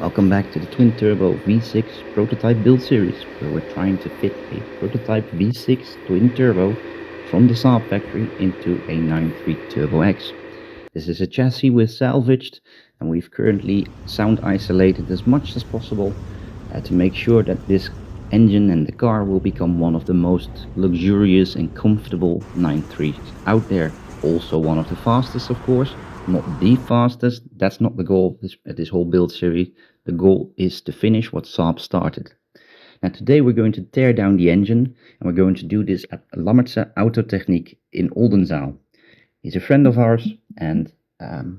Welcome back to the twin turbo V6 prototype build series, where we're trying to fit a prototype V6 twin turbo from the Saab factory into a 9.3 Turbo X. This is a chassis we've salvaged, and we've currently sound isolated as much as possible to make sure that this engine and the car will become one of the most luxurious and comfortable 9.3s out there. Also one of the fastest, of course. Not the fastest, that's not the goal at this whole build series. The goal is to finish what Saab started. Now today we're going to tear down the engine, and we're going to do this at Lammertse Autotechniek in Oldenzaal. He's a friend of ours, and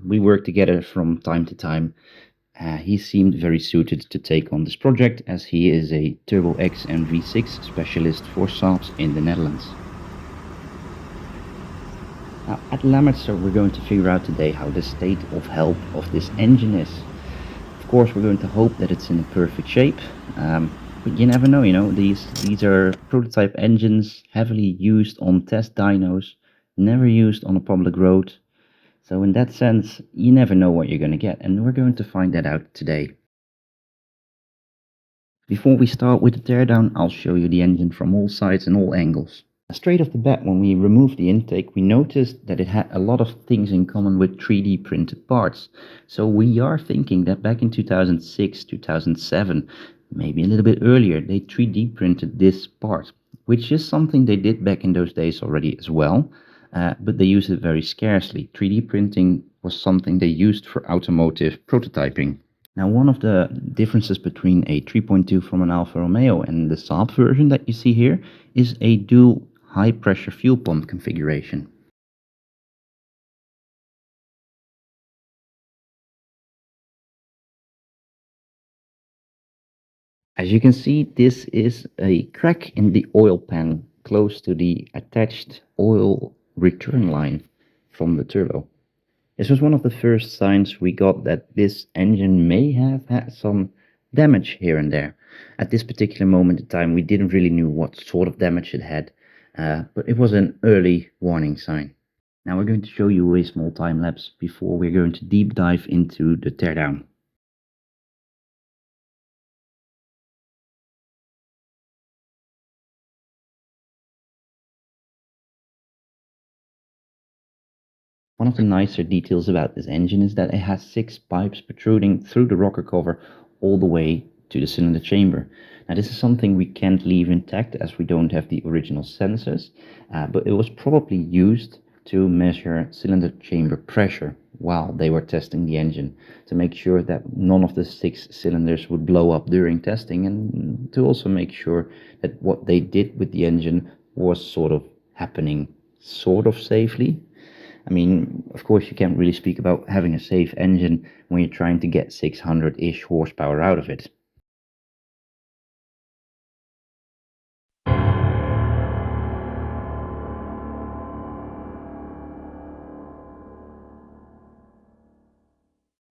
we work together from time to time. He seemed very suited to take on this project, as he is a Turbo X and V6 specialist for Saabs in the Netherlands. Now, at Lammertse we're going to figure out today how the state of health of this engine is. Of course, we're going to hope that it's in a perfect shape, but you never know, these are prototype engines, heavily used on test dynos, never used on a public road. So in that sense, you never know what you're going to get, and we're going to find that out today. Before we start with the teardown, I'll show you the engine from all sides and all angles. Straight off the bat, when we removed the intake, we noticed that it had a lot of things in common with 3D printed parts. So we are thinking that back in 2006, 2007, maybe a little bit earlier, they 3D printed this part, which is something they did back in those days already as well, but they used it very scarcely. 3D printing was something they used for automotive prototyping. Now, one of the differences between a 3.2 from an Alfa Romeo and the Saab version that you see here is a dual high pressure fuel pump configuration. As you can see, this is a crack in the oil pan close to the attached oil return line from the turbo. This was one of the first signs we got that this engine may have had some damage here and there. At this particular moment in time, we didn't really know what sort of damage it had, but it was an early warning sign. Now we're going to show you a small time lapse before we're going to deep dive into the teardown. One of the nicer details about this engine is that it has 6 pipes protruding through the rocker cover all the way to the cylinder chamber. Now this is something we can't leave intact as we don't have the original sensors, but it was probably used to measure cylinder chamber pressure while they were testing the engine, to make sure that none of the 6 cylinders would blow up during testing, and to also make sure that what they did with the engine was sort of happening sort of safely. I mean, of course, you can't really speak about having a safe engine when you're trying to get 600-ish horsepower out of it.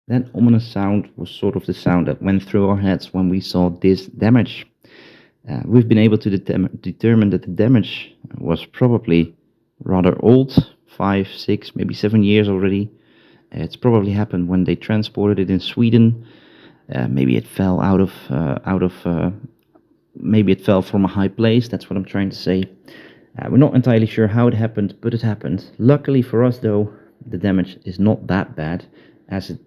That ominous sound was sort of the sound that went through our heads when we saw this damage. We've been able to determine that the damage was probably rather old, 5, 6, maybe 7 years already. It's probably happened when they transported it in Sweden. Maybe it fell maybe it fell from a high place. That's what I'm trying to say. We're not entirely sure how it happened, but it happened. Luckily for us, though, the damage is not that bad, as it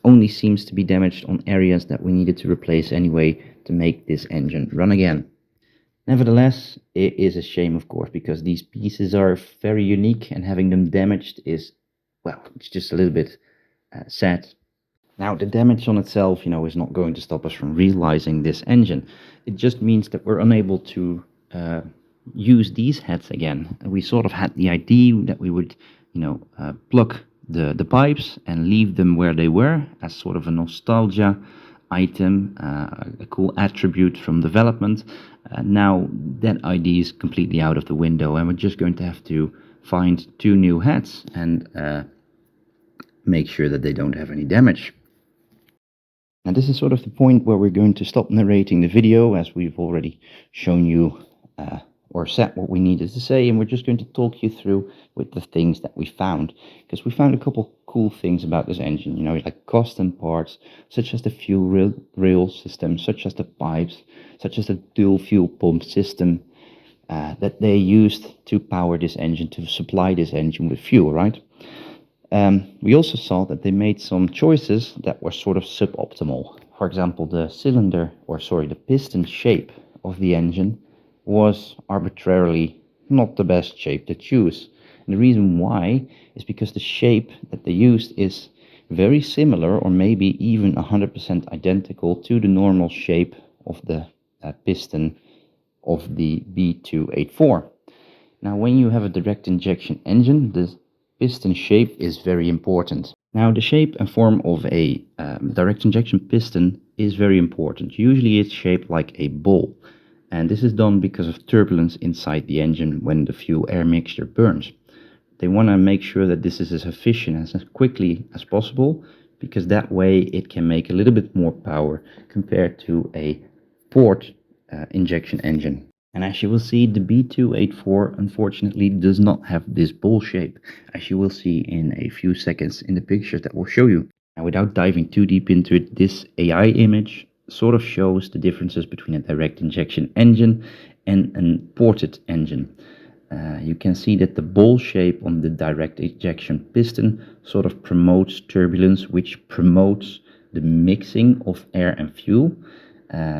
only seems to be damaged on areas that we needed to replace anyway to make this engine run again. Nevertheless, it is a shame, of course, because these pieces are very unique, and having them damaged is, well, it's just a little bit sad. Now, the damage on itself, is not going to stop us from realizing this engine. It just means that we're unable to use these heads again. We sort of had the idea that we would, plug the pipes and leave them where they were as sort of a nostalgia item, a cool attribute from development. Now that idea is completely out of the window, and we're just going to have to find 2 new heads and make sure that they don't have any damage. Now this is sort of the point where we're going to stop narrating the video, as we've already shown you or said what we needed to say, and we're just going to talk you through with the things that we found, because we found a couple cool things about this engine, like custom parts, such as the fuel rail system, such as the pipes, such as the dual fuel pump system that they used to power this engine, to supply this engine with fuel, right? We also saw that they made some choices that were sort of suboptimal. For example, the piston shape of the engine was arbitrarily not the best shape to choose. And the reason why is because the shape that they used is very similar, or maybe even 100% identical to the normal shape of the piston of the B284. Now, when you have a direct injection engine, the piston shape is very important. Now, the shape and form of a direct injection piston is very important. Usually it's shaped like a ball, and this is done because of turbulence inside the engine when the fuel-air mixture burns. They want to make sure that this is as efficient as quickly as possible, because that way it can make a little bit more power compared to a port injection engine. And as you will see, the B284 unfortunately does not have this ball shape, as you will see in a few seconds in the pictures that we'll show you. Now, without diving too deep into it, this AI image sort of shows the differences between a direct injection engine and a ported engine. You can see that the ball shape on the direct injection piston sort of promotes turbulence, which promotes the mixing of air and fuel,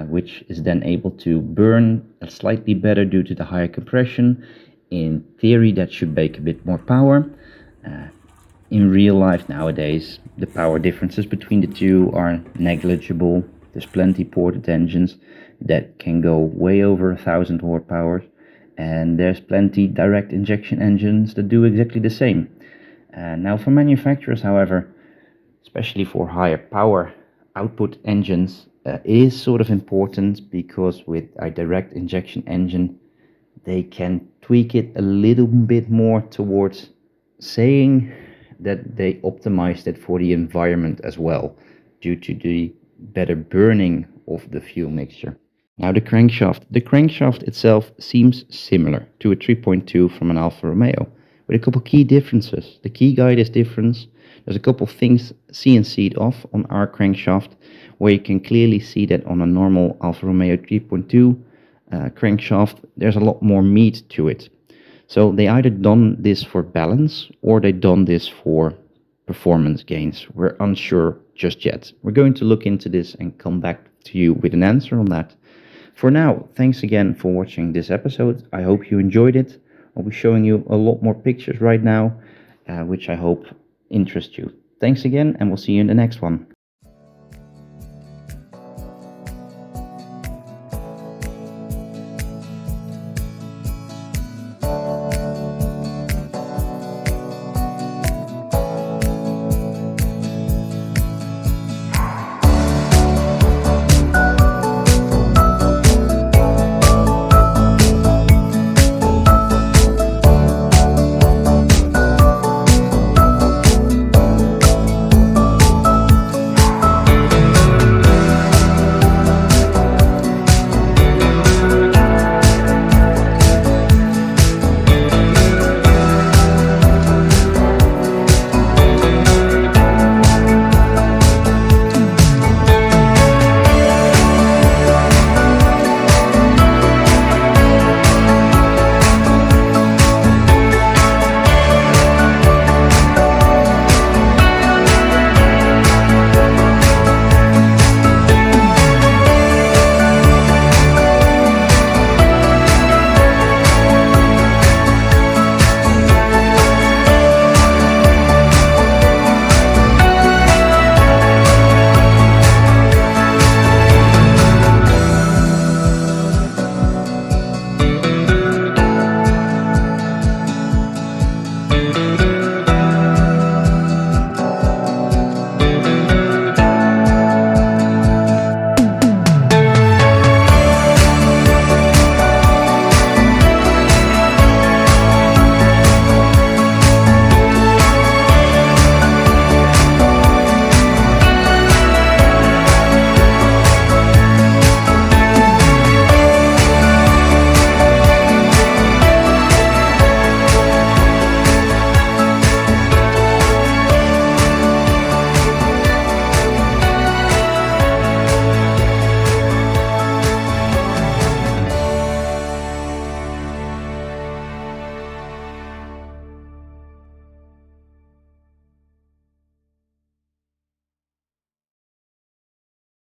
which is then able to burn slightly better due to the higher compression. In theory, that should make a bit more power. In real life nowadays, the power differences between the two are negligible. There's plenty ported engines that can go way over 1,000 horsepower, and there's plenty direct injection engines that do exactly the same. Now, for manufacturers, however, especially for higher power output engines, is sort of important, because with a direct injection engine, they can tweak it a little bit more towards saying that they optimized it for the environment as well, due to the better burning of the fuel mixture. Now, the crankshaft. The crankshaft itself seems similar to a 3.2 from an Alfa Romeo, with a couple key differences. The key guide is different. There's a couple things CNC'd off on our crankshaft, where you can clearly see that on a normal Alfa Romeo 3.2 crankshaft, there's a lot more meat to it. So they either done this for balance, or they done this for performance gains. We're unsure just yet. We're going to look into this and come back to you with an answer on that. For now, thanks again for watching this episode. I hope you enjoyed it. I'll be showing you a lot more pictures right now, which I hope interest you. Thanks again, and we'll see you in the next one.